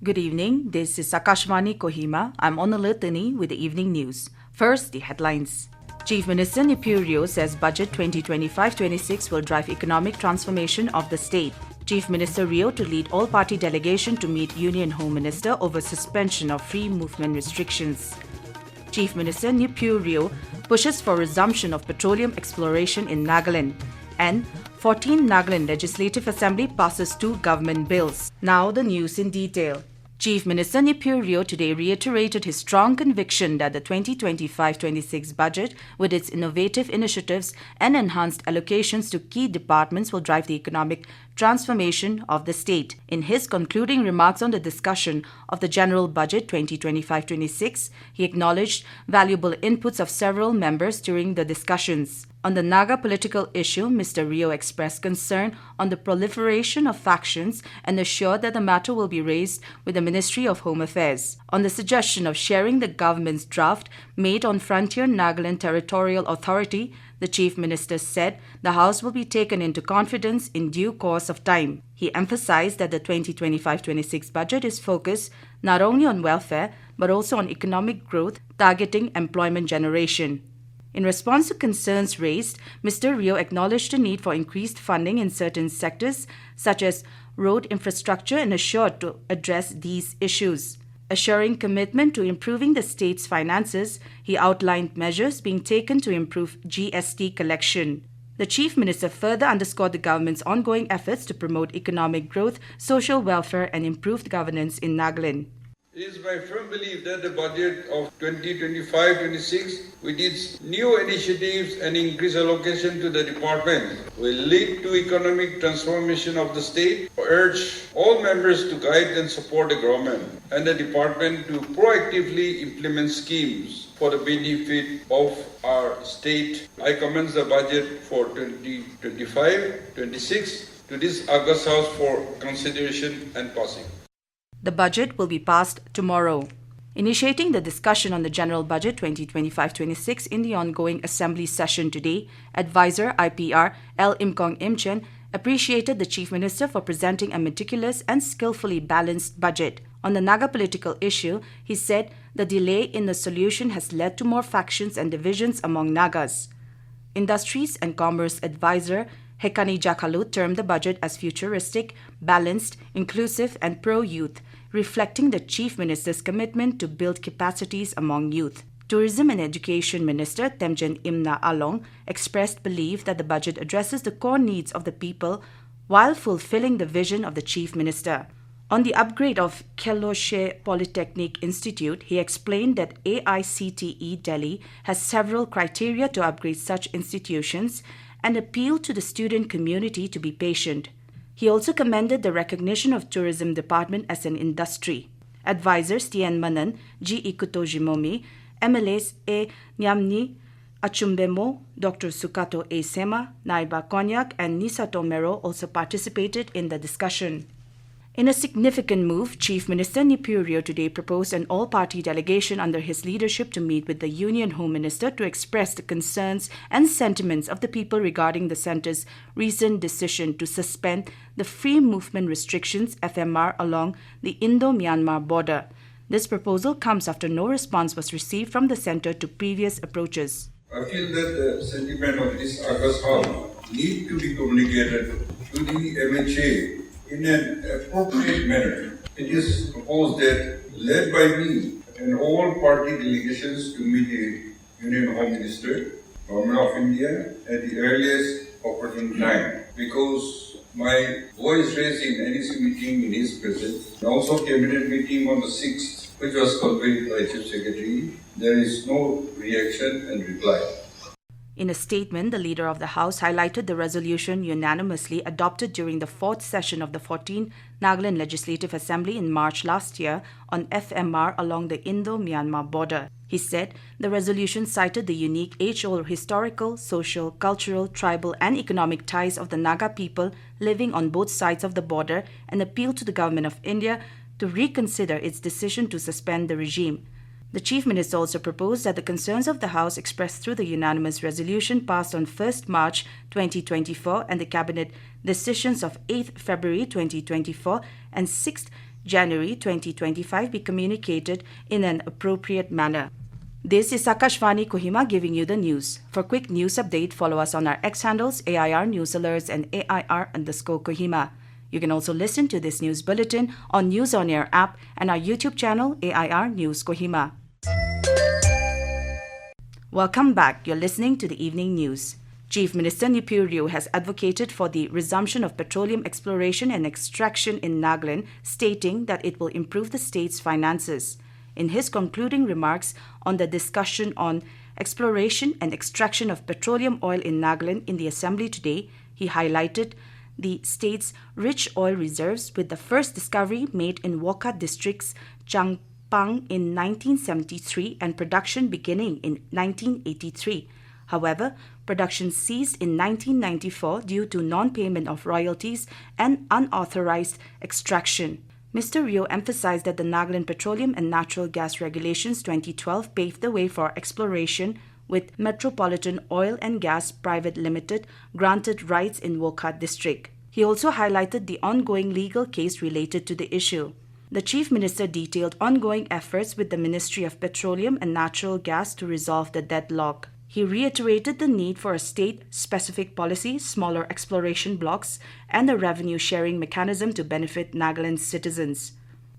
Good evening, this is Akashvani Kohima. I'm on Bulletin with the evening news. First, the headlines. Chief Minister Neiphiu Rio says Budget 2025-26 will drive economic transformation of the state. Chief Minister Rio to lead all-party delegation to meet Union Home Minister over suspension of free movement restrictions. Chief Minister Neiphiu Rio pushes for resumption of petroleum exploration in Nagaland. And 14 Nagaland Legislative Assembly passes 2 government bills. Now the news in detail. Chief Minister Neiphiu Rio today reiterated his strong conviction that the 2025-26 budget, with its innovative initiatives and enhanced allocations to key departments, will drive the economic transformation of the state. In his concluding remarks on the discussion of the General Budget 2025-26, he acknowledged valuable inputs of several members during the discussions. On the Naga political issue, Mr. Rio expressed concern on the proliferation of factions and assured that the matter will be raised with the Ministry of Home Affairs. On the suggestion of sharing the government's draft made on Frontier Nagaland Territorial Authority, the Chief Minister said the House will be taken into confidence in due course of time. He emphasized that the 2025-26 budget is focused not only on welfare but also on economic growth, targeting employment generation. In response to concerns raised, Mr. Rio acknowledged the need for increased funding in certain sectors, such as road infrastructure, and assured to address these issues. Assuring commitment to improving the state's finances, he outlined measures being taken to improve GST collection. The Chief Minister further underscored the government's ongoing efforts to promote economic growth, social welfare, and improved governance in Nagaland. It is my firm belief that the budget of 2025-26, with its new initiatives and increased allocation to the department, will lead to economic transformation of the state. I urge all members to guide and support the government and the department to proactively implement schemes for the benefit of our state. I commence the budget for 2025-26 to this August House for consideration and passing. The budget will be passed tomorrow. Initiating the discussion on the General Budget 2025-26 in the ongoing Assembly session today, Advisor IPR L. Imkong Imchen appreciated the Chief Minister for presenting a meticulous and skillfully balanced budget. On the Naga political issue, he said the delay in the solution has led to more factions and divisions among Nagas. Industries and Commerce Advisor Hekani Jakalu termed the budget as futuristic, balanced, inclusive, and pro-youth, reflecting the Chief Minister's commitment to build capacities among youth. Tourism and Education Minister Temjen Imna Along expressed belief that the budget addresses the core needs of the people while fulfilling the vision of the Chief Minister. On the upgrade of Keloshe Polytechnic Institute, he explained that AICTE Delhi has several criteria to upgrade such institutions and appealed to the student community to be patient. He also commended the recognition of Tourism Department as an industry. Advisors Tien Manan, G. Ikutojimomi, MLAs A. Nyamni Achumbemo, Dr. Sukato A. Sema, Naiba Konyak, and Nisa Tomero also participated in the discussion. In a significant move, Chief Minister Neiphiu Rio today proposed an all-party delegation under his leadership to meet with the Union Home Minister to express the concerns and sentiments of the people regarding the centre's recent decision to suspend the free movement restrictions (FMR) along the Indo-Myanmar border. This proposal comes after no response was received from the centre to previous approaches. I feel that the sentiment of this August House need to be communicated to the MHA in an appropriate manner. It is proposed that, led by me and all party delegations, to meet the Union Home Minister, Government of India, at the earliest opportune time, because my voice raised in NEC meeting in his presence, and also cabinet meeting on the 6th, which was conveyed by Chief Secretary, there is no reaction and reply. In a statement, the Leader of the House highlighted the resolution unanimously adopted during the 4th session of the 14th Nagaland Legislative Assembly in March last year on FMR along the Indo-Myanmar border. He said the resolution cited the unique age-old historical, social, cultural, tribal and economic ties of the Naga people living on both sides of the border and appealed to the Government of India to reconsider its decision to suspend the regime. The Chief Minister also proposed that the concerns of the House expressed through the unanimous resolution passed on 1st March 2024 and the Cabinet decisions of 8th February 2024 and 6th January 2025 be communicated in an appropriate manner. This is Akashvani Kohima giving you the news. For quick news update, follow us on our X handles AIR News Alerts and AIR_Kohima. You can also listen to this news bulletin on News On Air app and our YouTube channel AIR News Kohima. Welcome back. You're listening to the evening news. Chief Minister Neiphiu Rio has advocated for the resumption of petroleum exploration and extraction in Nagaland, stating that it will improve the state's finances. In his concluding remarks on the discussion on exploration and extraction of petroleum oil in Nagaland in the Assembly today, he highlighted the state's rich oil reserves, with the first discovery made in Wokat District's Changpang in 1973 and production beginning in 1983. However, production ceased in 1994 due to non-payment of royalties and unauthorized extraction. Mr. Rio emphasized that the Nagaland Petroleum and Natural Gas Regulations 2012 paved the way for exploration, with Metropolitan Oil and Gas Private Limited granted rights in Wokat District. He also highlighted the ongoing legal case related to the issue. The Chief Minister detailed ongoing efforts with the Ministry of Petroleum and Natural Gas to resolve the deadlock. He reiterated the need for a state-specific policy, smaller exploration blocks, and a revenue-sharing mechanism to benefit Nagaland's citizens.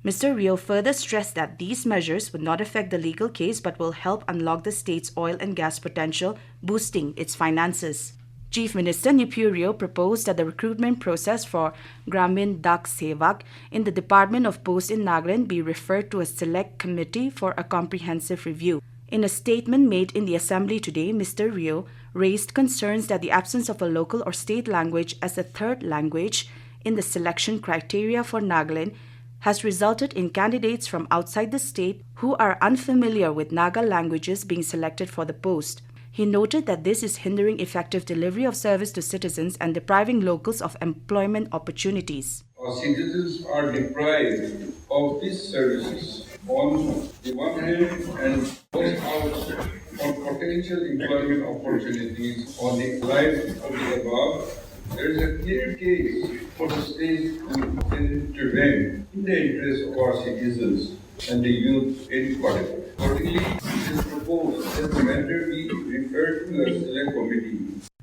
Mr. Rio further stressed that these measures would not affect the legal case but will help unlock the state's oil and gas potential, boosting its finances. Chief Minister Neiphiu Rio proposed that the recruitment process for Gramin Dak Sevak in the Department of Post in Nagaland be referred to a select committee for a comprehensive review. In a statement made in the Assembly today, Mr. Rio raised concerns that the absence of a local or state language as a third language in the selection criteria for Nagaland has resulted in candidates from outside the state who are unfamiliar with Naga languages being selected for the post. He noted that this is hindering effective delivery of service to citizens and depriving locals of employment opportunities. Our citizens are deprived of these services on the one hand and lost out on potential employment opportunities on the line of the above. There is a clear case for the state to intervene in the interest of our citizens and the youth in particular. Accordingly, it is proposed that the matter be referred to a select committee.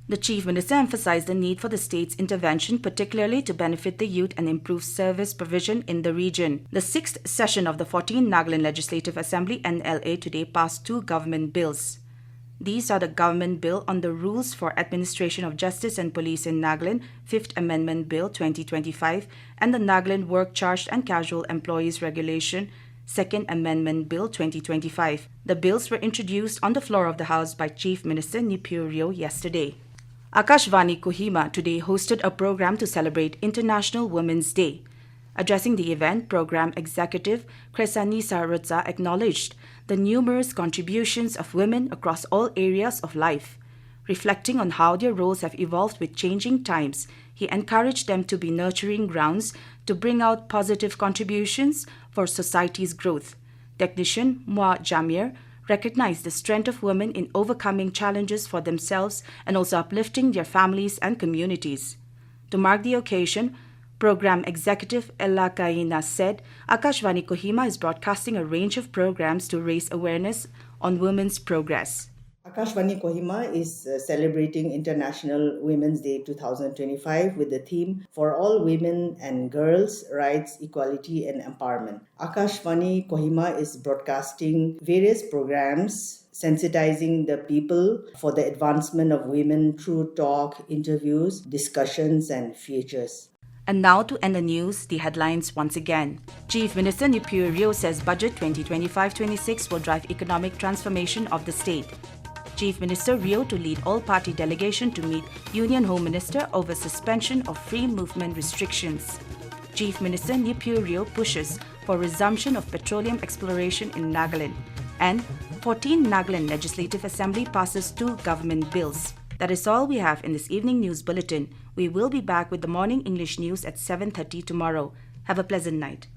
The Chief Minister emphasized the need for the state's intervention, particularly to benefit the youth and improve service provision in the region. The 6th session of the 14th Nagaland Legislative Assembly NLA today passed 2 government bills. These are the Government Bill on the Rules for Administration of Justice and Police in Nagaland, 5th Amendment Bill 2025, and the Nagaland Work Charged and Casual Employees Regulation, 2nd Amendment Bill 2025. The bills were introduced on the floor of the House by Chief Minister Neiphiu Rio yesterday. Akashvani Kohima today hosted a program to celebrate International Women's Day. Addressing the event, Program Executive Kresanisa Rutza acknowledged the numerous contributions of women across all areas of life. Reflecting on how their roles have evolved with changing times, he encouraged them to be nurturing grounds to bring out positive contributions for society's growth. Technician Mua Jamir recognized the strength of women in overcoming challenges for themselves and also uplifting their families and communities. To mark the occasion, Program Executive Ella Kaina said Akashvani Kohima is broadcasting a range of programs to raise awareness on women's progress. Akashvani Kohima is celebrating International Women's Day 2025 with the theme For All Women and Girls, Rights, Equality and Empowerment. Akashvani Kohima is broadcasting various programs sensitizing the people for the advancement of women through talk, interviews, discussions and features. And now to end the news, the headlines once again. Chief Minister Neiphiu Rio says Budget 2025-26 will drive economic transformation of the state. Chief Minister Rio to lead all-party delegation to meet Union Home Minister over suspension of free movement restrictions. Chief Minister Neiphiu Rio pushes for resumption of petroleum exploration in Nagaland. And 14th Nagaland Legislative Assembly passes 2 government bills. That is all we have in this evening news bulletin. We will be back with the morning English news at 7:30 tomorrow. Have a pleasant night.